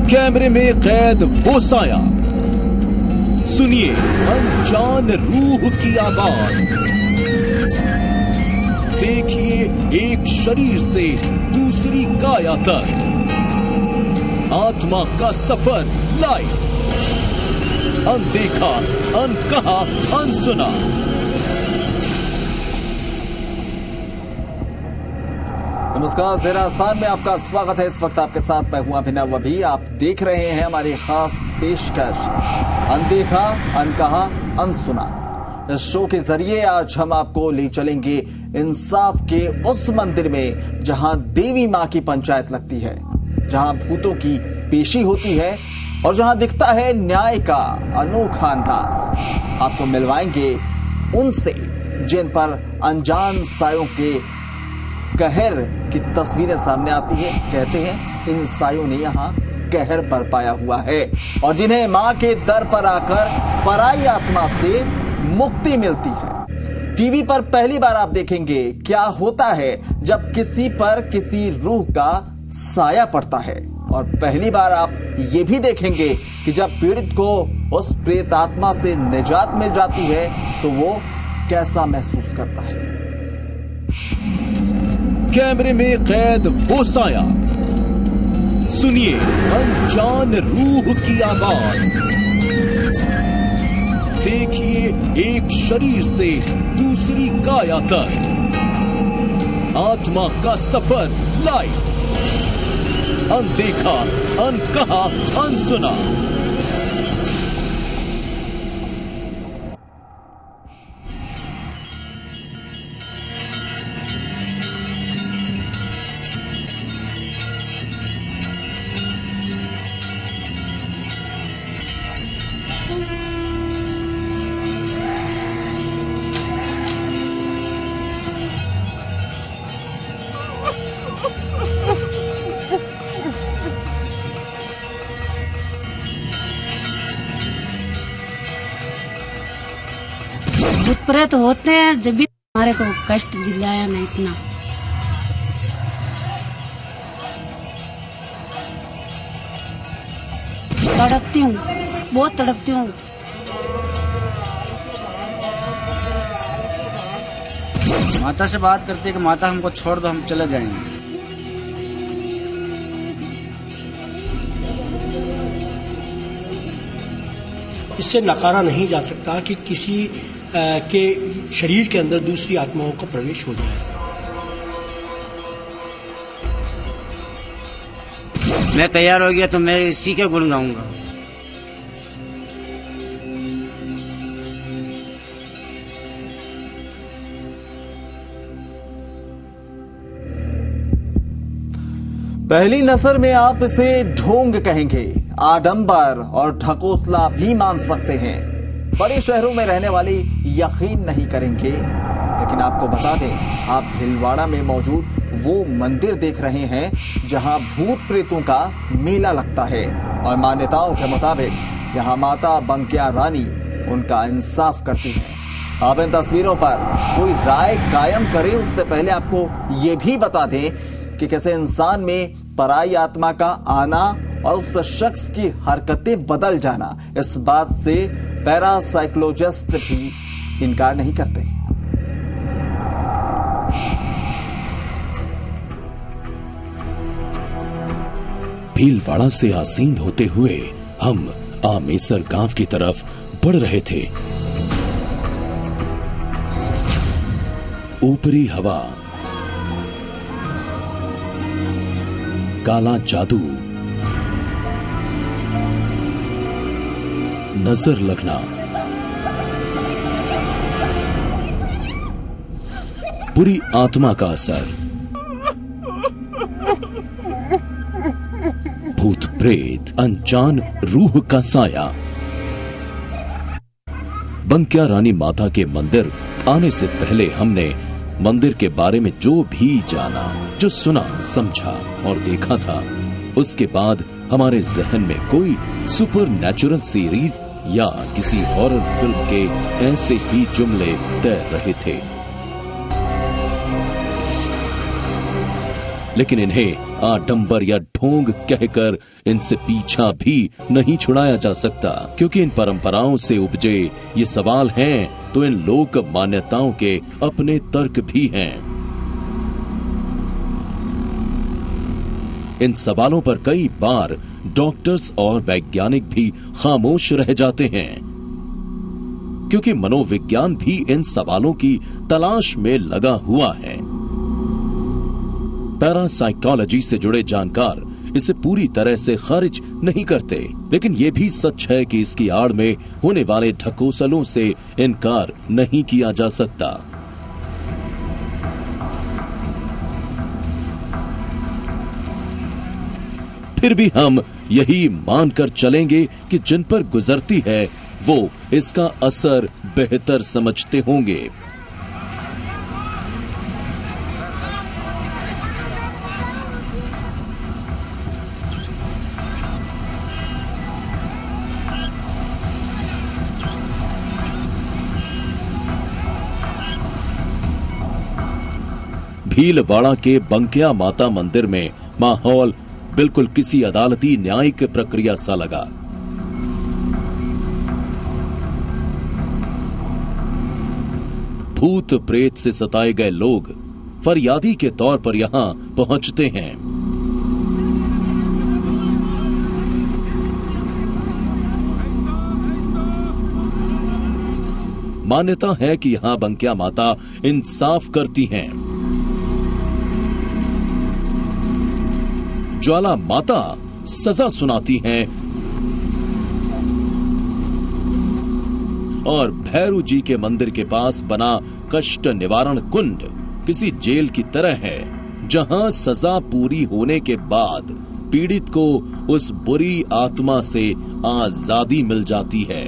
कैमरे में कैद वो साया, सुनिए अनजान रूह की आवाज, देखिए एक शरीर से दूसरी काया तक आत्मा का सफर लाइव, अनदेखा, अनकहा, अनसुना। नमस्कार, ज़ेरा आस्थान में आपका स्वागत है। इस वक्त आपके साथ मैं हूं अभिनव अभी। आप देख रहे हैं हमारी खास पेशकश अनदेखा, अनकहा, अनसुना। इस शो के जरिए आज हम आपको ले चलेंगे इंसाफ के उस मंदिर में जहां देवी मां की पंचायत लगती है, जहां भूतों की पेशी होती है और जहां दिखता है न्याय का अनोखा अंदाज। आपको मिलवाएंगे उनसे जिन पर अनजान सायों के कहर की तस्वीरें सामने आती है। कहते हैं इन सायों ने यहाँ कहर बरपाया हुआ है और जिन्हें मां के दर पर आकर पराई आत्मा से मुक्ति मिलती है। टीवी पर पहली बार आप देखेंगे क्या होता है जब किसी पर किसी रूह का साया पड़ता है, और पहली बार आप ये भी देखेंगे कि जब पीड़ित को उस प्रेत आत्मा से निजात मिल जाती है तो वो कैसा महसूस करता है। कैमरे में कैद वो साया, सुनिए अनजान रूह की आवाज, देखिए एक शरीर से दूसरी काया तक आत्मा का सफर लाइव, अनदेखा, अनकहा, अनसुना। भूत प्रेत होते हैं जब भी हमारे को कष्ट दिलाया नहीं इतना। तड़पती हूँ, बहुत तड़पती हूँ। माता से बात करते कि माता हमको छोड़ दो, हम चले जाएंगे। इससे नकारा नहीं जा सकता कि किसी के शरीर के अंदर दूसरी आत्माओं का प्रवेश हो जाए। मैं तैयार हो गया तो मैं इसी के गुण गाऊंगा। पहली नजर में आप इसे ढोंग कहेंगे, आडंबर और ढकोसला भी मान सकते हैं। बड़े शहरों में रहने वाले यकीन नहीं करेंगे, लेकिन आपको बता दें आप भीलवाड़ा में मौजूद वो मंदिर देख रहे हैं जहां भूत प्रेतों का मेला लगता है और मान्यताओं के मुताबिक यहां माता बंकिया रानी उनका इंसाफ करती हैं। आप इन तस्वीरों पर कोई राय कायम करे उससे पहले आपको ये भी बता दें कि कैसे इंसान में पराई आत्मा का आना और उस शख्स की हरकतें बदल जाना, इस बात से पैरासाइकोलॉजिस्ट भी इनकार नहीं करते। भीलवाड़ा से आसीन होते हुए हम आमेसर गांव की तरफ बढ़ रहे थे। ऊपरी हवा, काला जादू, नजर लगना, बुरी आत्मा का असर, भूत प्रेत, अनजान रूह का साया। बंकिया रानी माता के मंदिर आने से पहले हमने मंदिर के बारे में जो भी जाना, जो सुना, समझा और देखा था, उसके बाद हमारे जहन में कोई सुपर नेचुरल सीरीज या किसी हॉरर फिल्म के ऐसे ही जुमले तैर रहे थे, लेकिन इन्हें आडंबर या ढोंग कहकर इनसे पीछा भी नहीं छुड़ाया जा सकता, क्योंकि इन परंपराओं से उपजे ये सवाल हैं तो इन लोक मान्यताओं के अपने तर्क भी हैं। इन सवालों पर कई बार डॉक्टर्स और वैज्ञानिक भी खामोश रह जाते हैं, क्योंकि मनोविज्ञान भी इन सवालों की तलाश में लगा हुआ है। पैरासाइकोलॉजी से जुड़े जानकार इसे पूरी तरह से खारिज नहीं करते, लेकिन यह भी सच है कि इसकी आड़ में होने वाले ढकोसलों से इनकार नहीं किया जा सकता। फिर भी हम यही मानकर चलेंगे कि जिन पर गुजरती है वो इसका असर बेहतर समझते होंगे। भीलवाड़ा के बंकिया माता मंदिर में माहौल बिल्कुल किसी अदालती न्यायिक प्रक्रिया सा लगा। भूत प्रेत से सताए गए लोग फरियादी के तौर पर यहां पहुंचते हैं। मान्यता है कि यहां बंकिया माता इंसाफ करती हैं। ज्वाला माता सजा सुनाती हैं और भैरू जी के मंदिर के पास बना कष्ट निवारण कुंड किसी जेल की तरह है, जहां सजा पूरी होने के बाद पीड़ित को उस बुरी आत्मा से आजादी मिल जाती है।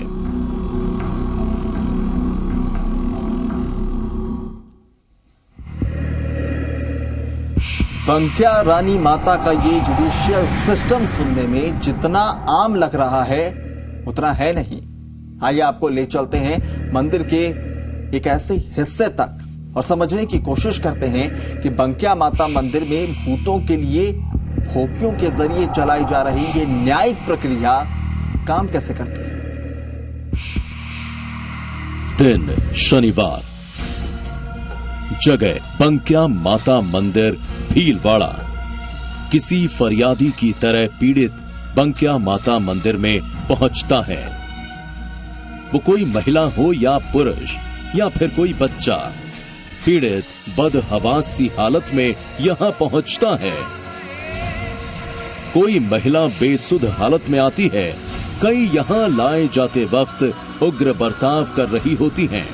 बंकिया रानी माता का ये जुडिशियल सिस्टम सुनने में जितना आम लग रहा है उतना है नहीं। आइए आपको ले चलते हैं मंदिर के एक ऐसे हिस्से तक और समझने की कोशिश करते हैं कि बंकिया माता मंदिर में भूतों के लिए भोपियों के जरिए चलाई जा रही ये न्यायिक प्रक्रिया काम कैसे करती है। दिन शनिवार, जगह बंकिया माता मंदिर भीलवाड़ा। किसी फरियादी की तरह पीड़ित बंकिया माता मंदिर में पहुंचता है। वो कोई महिला हो या पुरुष या फिर कोई बच्चा, पीड़ित बदहवास सी हालत में यहां पहुंचता है। कोई महिला बेसुध हालत में आती है, कई यहां लाए जाते वक्त उग्र बर्ताव कर रही होती हैं।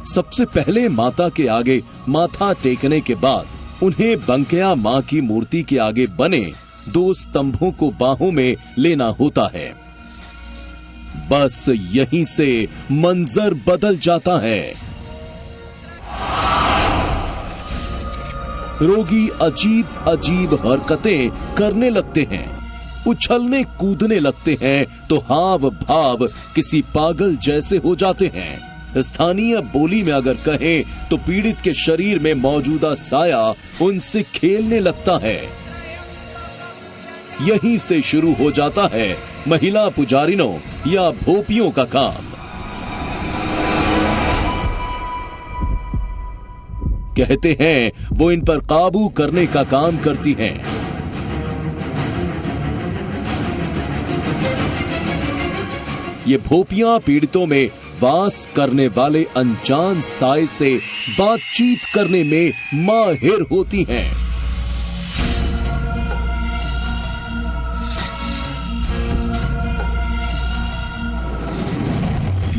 सबसे पहले माता के आगे माथा टेकने के बाद उन्हें बंकिया मां की मूर्ति के आगे बने 2 स्तंभों को बाहों में लेना होता है। बस यहीं से मंजर बदल जाता है। रोगी अजीब अजीब हरकतें करने लगते हैं, उछलने कूदने लगते हैं तो हाव भाव किसी पागल जैसे हो जाते हैं। स्थानीय बोली में अगर कहें तो पीड़ित के शरीर में मौजूदा साया उनसे खेलने लगता है। यहीं से शुरू हो जाता है महिला पुजारिनों या भोपियों का काम। कहते हैं वो इन पर काबू करने का काम करती हैं। ये भोपियां पीड़ितों में वास करने वाले अनजान साए से बातचीत करने में माहिर होती हैं।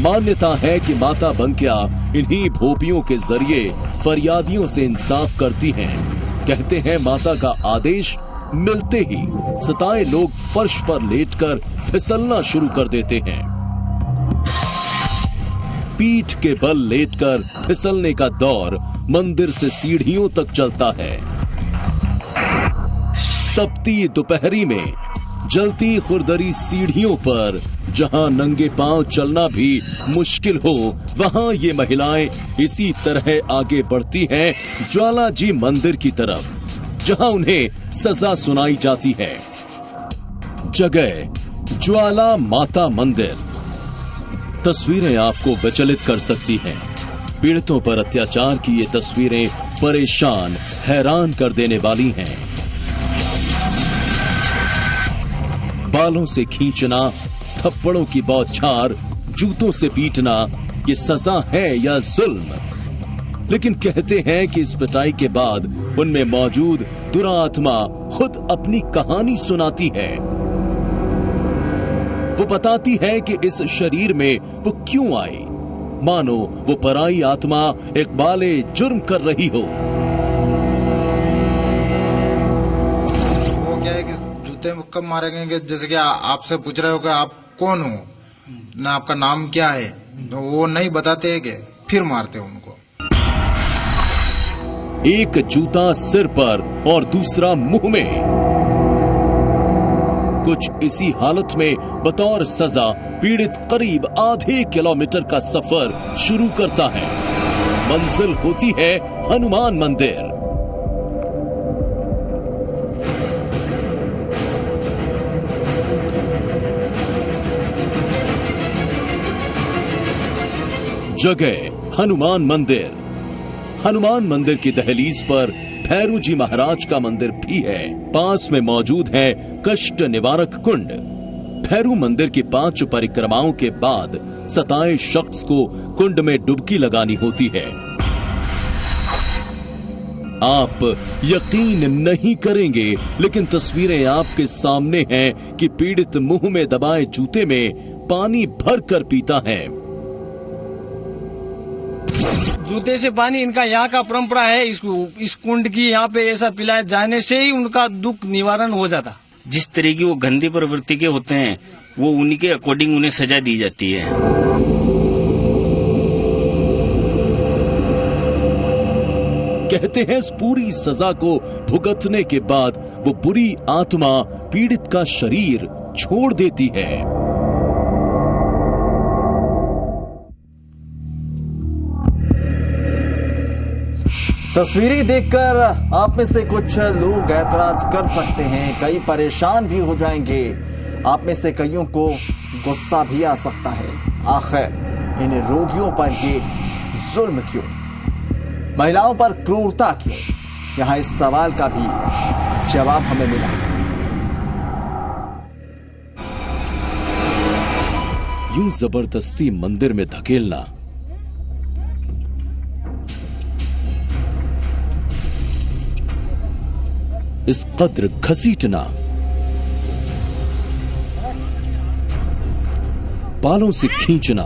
मान्यता है कि माता बंकिया इन्हीं भोपियों के जरिए फरियादियों से इंसाफ करती हैं। कहते हैं माता का आदेश मिलते ही सताए लोग फर्श पर लेटकर फिसलना शुरू कर देते हैं। पीठ के बल लेटकर फिसलने का दौर मंदिर से सीढ़ियों तक चलता है। तपती दोपहरी में जलती खुरदरी सीढ़ियों पर जहां नंगे पांव चलना भी मुश्किल हो, वहां ये महिलाएं इसी तरह आगे बढ़ती हैं ज्वाला जी मंदिर की तरफ, जहां उन्हें सजा सुनाई जाती है। जगह ज्वाला माता मंदिर। तस्वीरें आपको विचलित कर सकती हैं। पीड़ितों पर अत्याचार की ये तस्वीरें परेशान, हैरान कर देने वाली हैं। बालों से खींचना, थप्पड़ों की बौछार, जूतों से पीटना, ये सजा है या जुल्म? लेकिन कहते हैं कि इस पिटाई के बाद उनमें मौजूद दुरात्मा खुद अपनी कहानी सुनाती है। वो बताती है कि इस शरीर में वो क्यों आई, मानो वो पराई आत्मा इकबाले जुर्म कर रही हो। वो क्या है कि जूते में कब मारे गए, जैसे कि आपसे पूछ रहे हो कि आप कौन हो ना, आपका नाम क्या है, तो वो नहीं बताते हैं कि फिर मारते हैं उनको। एक जूता सिर पर और दूसरा मुंह में। कुछ इसी हालत में बतौर सजा पीड़ित करीब आधे किलोमीटर का सफर शुरू करता है। मंजिल होती है हनुमान मंदिर। जगह हनुमान मंदिर। हनुमान मंदिर की दहलीज पर भैरू जी महाराज का मंदिर भी है। पास में मौजूद है कष्ट निवारक कुंड। भैरू मंदिर की 5 परिक्रमाओं के बाद सताए शख्स को कुंड में डुबकी लगानी होती है। आप यकीन नहीं करेंगे, लेकिन तस्वीरें आपके सामने हैं कि पीड़ित मुंह में दबाए जूते में पानी भर कर पीता है। जूते से पानी इनका यहाँ का परंपरा है। इस कुंड की यहाँ पे ऐसा पिलाए जाने से ही उनका दुख निवारण हो जाता। जिस तरह की वो गंदी प्रवृत्ति के होते हैं, वो उन्हीं के अकॉर्डिंग उन्हें सजा दी जाती है। कहते हैं इस पूरी सजा को भुगतने के बाद वो बुरी आत्मा पीड़ित का शरीर छोड़ देती है। तस्वीरें देखकर आप में से कुछ लोग ऐतराज कर सकते हैं, कई परेशान भी हो जाएंगे। आप में से कईयों को गुस्सा भी आ सकता है। आखिर इन रोगियों पर ये जुल्म क्यों, महिलाओं पर क्रूरता क्यों? यहाँ इस सवाल का भी जवाब हमें मिला। यूं जबरदस्ती मंदिर में धकेलना, इस कद्र घसीटना, बालों से खींचना,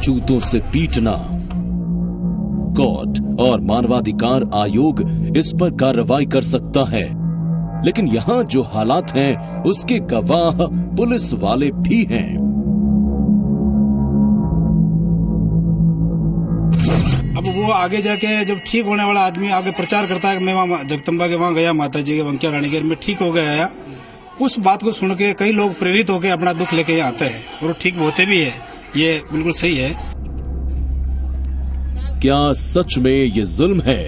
जूतों से पीटना। कोर्ट और मानवाधिकार आयोग इस पर कार्रवाई कर सकता है, लेकिन यहां जो हालात हैं उसके गवाह पुलिस वाले भी हैं। अब वो आगे जाके जब ठीक होने वाला आदमी आगे प्रचार करता है कि मैं वहाँ जगदम्बा के वहाँ गया, माता जी के बंकिया रानी के में ठीक हो गया आया, उस बात को सुन के कई लोग प्रेरित होकर अपना दुख लेके यहाँ आते हैं और ठीक होते भी है। ये बिल्कुल सही है। क्या सच में ये जुल्म है?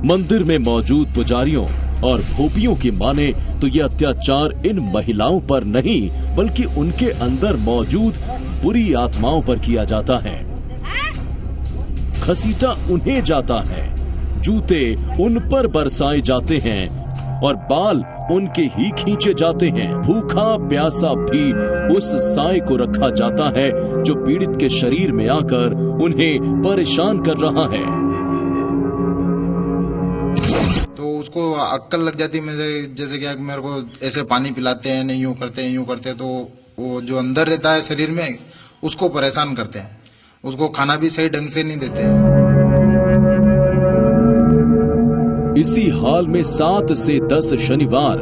मंदिर में मौजूद पुजारियों और भोपियों की माने तो ये अत्याचार इन महिलाओं पर नहीं, बल्कि उनके अंदर मौजूद बुरी आत्माओं पर किया जाता है। घसीटा उन्हें जाता है, जूते उन पर बरसाए जाते हैं और बाल उनके ही खींचे जाते हैं। भूखा प्यासा भी उस साए को रखा जाता है जो पीड़ित के शरीर में आकर उन्हें परेशान कर रहा है। तो उसको अक्कल लग जाती है, जैसे कि मेरे को ऐसे पानी पिलाते हैं, नहीं यूं करते हैं, तो वो जो अंदर रहता है शरीर में उसको परेशान करते हैं, उसको खाना भी सही ढंग से नहीं देते। इसी हाल में 7 से 10 शनिवार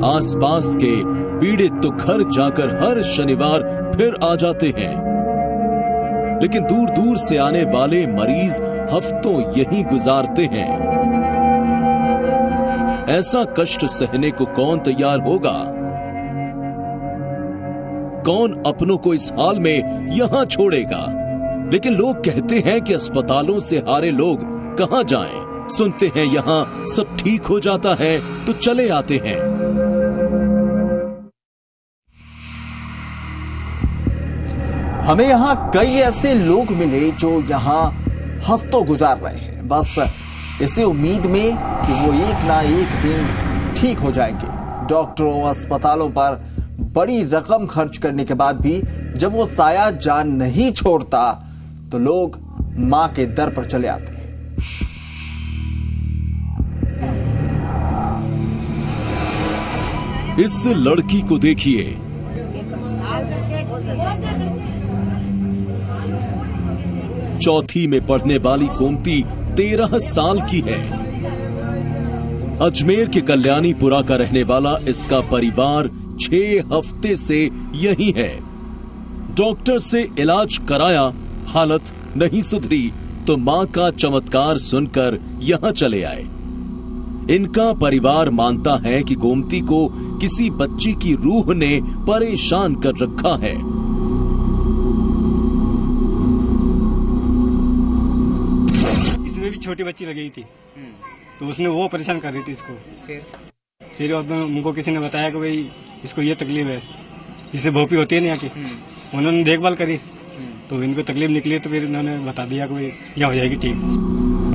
आसपास के पीड़ित तो घर जाकर हर शनिवार फिर आ जाते हैं, लेकिन दूर दूर से आने वाले मरीज हफ्तों यहीं गुजारते हैं। ऐसा कष्ट सहने को कौन तैयार होगा? कौन अपनों को इस हाल में यहां छोड़ेगा? लेकिन लोग कहते हैं कि अस्पतालों से हारे लोग कहां जाएं? सुनते हैं यहां सब ठीक हो जाता है तो चले आते हैं। हमें यहाँ कई ऐसे लोग मिले जो यहाँ हफ्तों गुजार रहे हैं, बस इसी उम्मीद में कि वो एक ना एक दिन ठीक हो जाएंगे। डॉक्टरों, अस्पतालों पर बड़ी रकम खर्च करने के बाद भी जब वो साया जान नहीं छोड़ता तो लोग मां के दर पर चले आते हैं। इस लड़की को देखिए, चौथी में पढ़ने वाली गोमती 13 साल की है। अजमेर के कल्याणीपुरा का रहने वाला इसका परिवार 6 हफ्ते से यही है। डॉक्टर से इलाज कराया, हालत नहीं सुधरी तो मां का चमत्कार सुनकर यहां चले आए। इनका परिवार मानता है कि गोमती को किसी बच्ची की रूह ने परेशान कर रखा है। इसमें भी छोटी बच्ची लगी थी तो उसने वो परेशान कर रही थी इसको। फिर उनको किसी ने बताया कि भाई इसको ये तकलीफ है, जिससे भोपी होती है ना यहाँ की, उन्होंने देखभाल करी तो इनको तकलीफ निकली तो फिर उन्होंने बता दिया कि भाई यह हो जाएगी ठीक।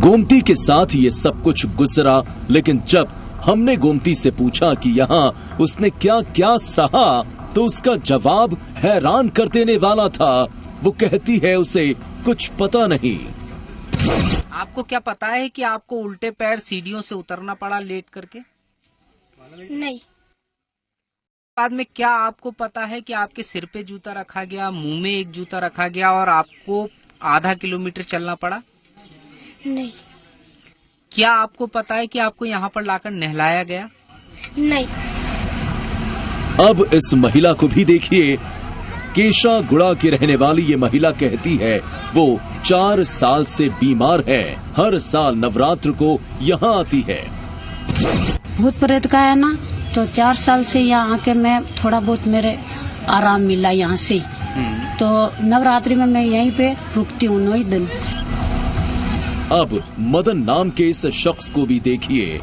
गोमती के साथ ये सब कुछ गुजरा, लेकिन जब हमने गोमती से पूछा कि यहाँ उसने क्या क्या सहा तो उसका जवाब हैरान कर देने वाला था। वो कहती है उसे कुछ पता नहीं। आपको क्या पता है कि आपको उल्टे पैर सीढ़ियों से उतरना पड़ा लेट करके? नहीं। बाद में क्या आपको पता है कि आपके सिर पे जूता रखा गया, मुंह में एक जूता रखा गया और आपको आधा किलोमीटर चलना पड़ा? नहीं। क्या आपको पता है कि आपको यहाँ पर लाकर नहलाया गया? नहीं। अब इस महिला को भी देखिए। केशा गुड़ा की रहने वाली ये महिला कहती है वो 4 साल से बीमार है। हर साल नवरात्र को यहाँ आती है। भूत प्रेत का है ना, तो 4 साल से यहाँ आके मैं थोड़ा बहुत मेरे आराम मिला यहाँ से। तो नवरात्रि में मैं यहीं पे रुकती हूँ 9 दिन। अब मदन नाम के इस शख्स को भी देखिए।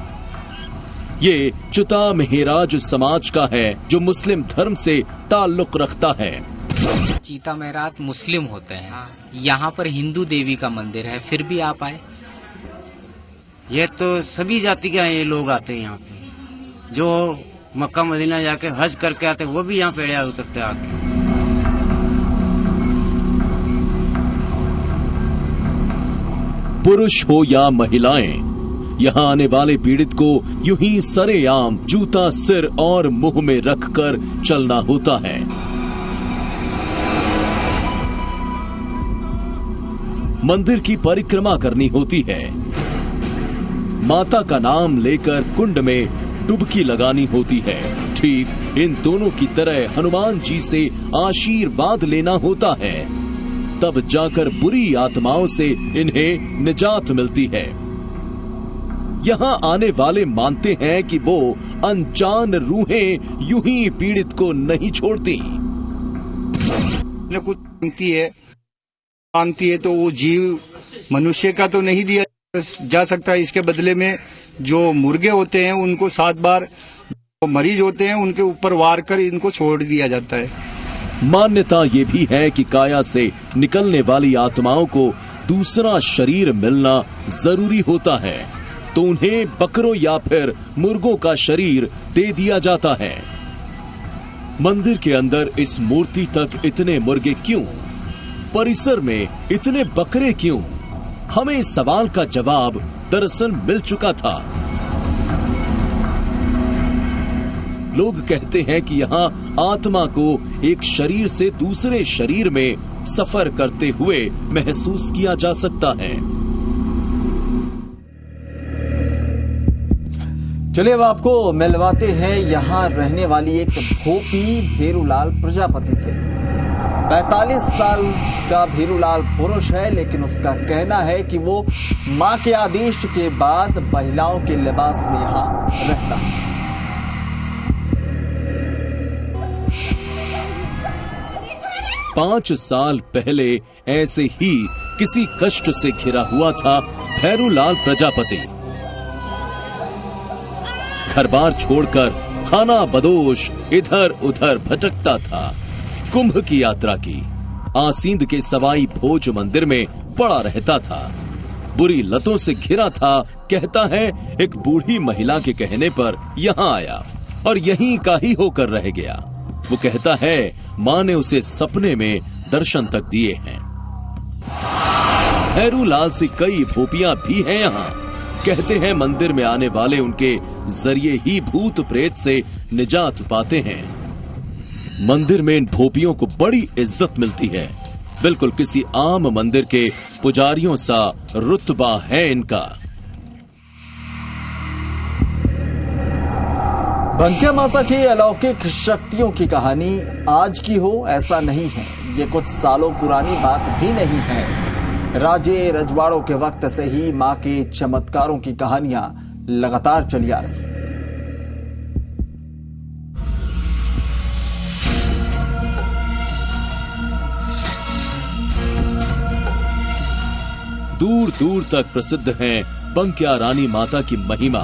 ये चुता मेहराज समाज का है जो मुस्लिम धर्म से ताल्लुक रखता है। चीता मेहराज मुस्लिम होते हैं, यहाँ पर हिंदू देवी का मंदिर है, फिर भी आप आए? ये तो सभी जाति के ये लोग आते हैं यहाँ पे, जो मक्का मदीना जाके हज करके आते वो भी यहाँ पेड़िया उतरते आके। पुरुष हो या महिलाएं, यहाँ आने वाले पीड़ित को यूं ही सरेआम जूता सिर और मुंह में रखकर चलना होता है। मंदिर की परिक्रमा करनी होती है। माता का नाम लेकर कुंड में डुबकी लगानी होती है। ठीक इन दोनों की तरह हनुमान जी से आशीर्वाद लेना होता है, तब जाकर बुरी आत्माओं से इन्हें निजात मिलती है। यहाँ आने वाले मानते हैं कि वो अनजान रूहें यूं ही पीड़ित को नहीं छोड़ती। कुछ मांगती है तो वो जीव मनुष्य का तो नहीं दिया जा सकता। इसके बदले में जो मुर्गे होते हैं उनको 7 बार, जो मरीज होते हैं उनके ऊपर वार कर इनको छोड़ दिया जाता है। मान्यता ये भी है कि काया से निकलने वाली आत्माओं को दूसरा शरीर मिलना जरूरी होता है, तो उन्हें बकरों या फिर मुर्गों का शरीर दे दिया जाता है। मंदिर के अंदर इस मूर्ति तक इतने मुर्गे क्यों? परिसर में इतने बकरे क्यों? हमें इस सवाल का जवाब दरअसल मिल चुका था। लोग कहते हैं कि यहाँ आत्मा को एक शरीर से दूसरे शरीर में सफर करते हुए महसूस किया जा सकता है। चलिए अब आपको मिलवाते हैं यहाँ रहने वाली एक भोपी भेरूलाल प्रजापति से। 45 साल का भीरूलाल पुरुष है, लेकिन उसका कहना है कि वो मां के आदेश के बाद महिलाओं के लिबास में यहां रहता है। पांच साल पहले ऐसे ही किसी कष्ट से घिरा हुआ था भैरूलाल प्रजापति। घर बार छोड़कर खाना बदोश इधर उधर भटकता था। कुंभ की यात्रा की आसींद के सवाई भोज मंदिर में पड़ा रहता था। बुरी लतों से घिरा था। कहता है एक बूढ़ी महिला के कहने पर यहाँ आया और यहीं का ही होकर रह गया। वो कहता है मां ने उसे सपने में दर्शन तक दिए हैं। भैरूलाल से कई भोपियां भी हैं यहाँ। कहते हैं मंदिर में आने वाले उनके जरिए ही भूत प्रेत से निजात पाते हैं। मंदिर में इन भोपियों को बड़ी इज्जत मिलती है। बिल्कुल किसी आम मंदिर के पुजारियों सा रुतबा है इनका। बंकिया माता की अलौकिक शक्तियों की कहानी आज की हो ऐसा नहीं है। ये कुछ सालों पुरानी बात भी नहीं है। राजे रजवाड़ों के वक्त से ही मां के चमत्कारों की कहानियां लगातार चली आ रही है। दूर दूर तक प्रसिद्ध है बंकिया रानी माता की महिमा।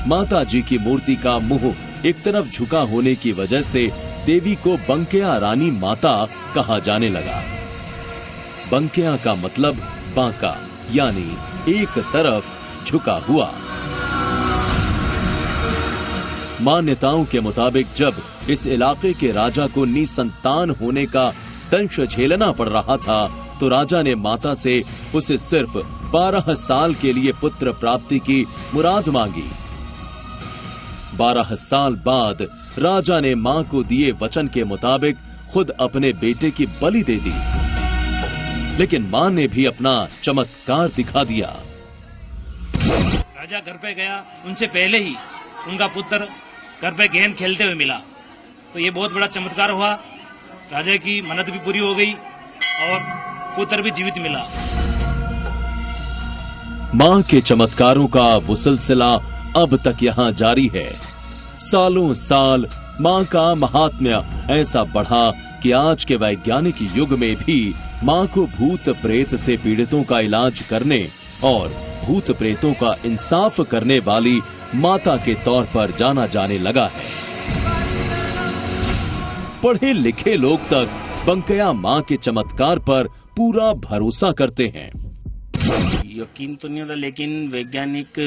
माता जी की मूर्ति का मुंह एक तरफ झुका होने की वजह से देवी को बंकिया रानी माता कहा जाने लगा। बंकिया का मतलब बांका, यानी एक तरफ झुका हुआ। मान्यताओं के मुताबिक जब इस इलाके के राजा को निसंतान होने का दंश झेलना पड़ रहा था तो राजा ने माता से उसे सिर्फ 12 साल के लिए पुत्र प्राप्ति की मुराद मांगी। 12 साल बाद राजा ने मां को दिए वचन के मुताबिक खुद अपने बेटे की बलि दे दी। लेकिन मां ने भी अपना चमत्कार दिखा दिया। राजा घर पे गया, उनसे पहले ही उनका पुत्र घर पे गेंद खेलते हुए मिला। तो ये बहुत बड़ा चमत्कार हुआ। राजा की मन्नत भी पूरी हो गई और पुत्र भी जीवित मिला। मां के चमत्कारों का वो सिलसिला अब तक यहाँ जारी है। सालों साल मां का महात्म्य ऐसा बढ़ा कि आज के वैज्ञानिक युग में भी मां को भूत प्रेत से पीड़ितों का इलाज करने और भूत प्रेतों का इंसाफ करने वाली माता के तौर पर जाना जाने लगा है। पढ़े लिखे लोग तक बंकिया मां के चमत्कार पर पूरा भरोसा करते हैं। यकीन तो नहीं होता, लेकिन वैज्ञानिक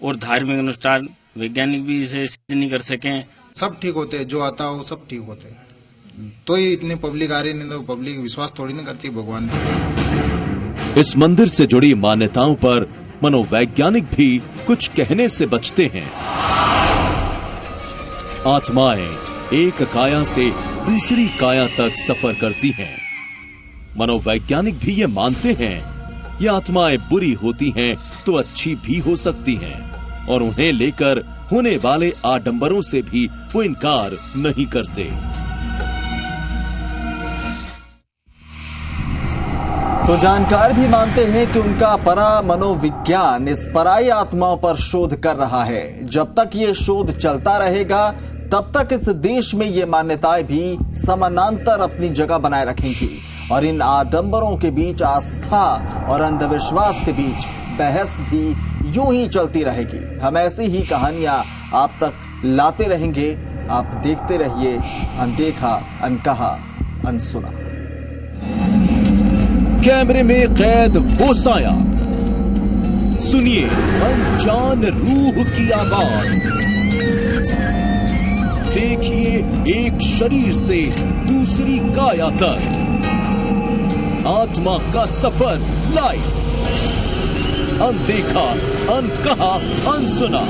और धार्मिक अनुष्ठान वैज्ञानिक भी इसे सिद्ध नहीं कर सके। सब ठीक होते हैं, जो आता हो सब ठीक होते हैं। तो ही इतनी पब्लिक आ रही, नहीं तो पब्लिक विश्वास थोड़ी नहीं करती भगवान पे। इस मंदिर से जुड़ी मान्यताओं पर मनोवैज्ञानिक भी कुछ कहने से बचते हैं। आत्माएं एक काया से दूसरी काया तक सफर करती हैं। मनोवैज्ञानिक भी ये मानते हैं ये आत्माएं बुरी होती हैं तो अच्छी भी हो सकती हैं और उन्हें लेकर होने वाले आडंबरों से भी वो इनकार नहीं करते। तो जानकार भी मानते हैं कि उनका परा मनोविज्ञान इस पराई आत्माओं पर शोध कर रहा है। जब तक ये शोध चलता रहेगा तब तक इस देश में ये मान्यताएं भी समानांतर अपनी जगह बनाए रखेंगी और इन आडंबरों के बीच आस्था और अंधविश्वास के बीच बहस भी यूं ही चलती रहेगी। हम ऐसी ही कहानियां आप तक लाते रहेंगे। आप देखते रहिए अनदेखा, अनकहा, अनसुना। कैमरे में कैद वो साया, सुनिए अनजान रूह की आवाज। देखिए एक शरीर से दूसरी काया तक आत्मा का सफर लाइव। अनदेखा, अनकहा, अनसुना।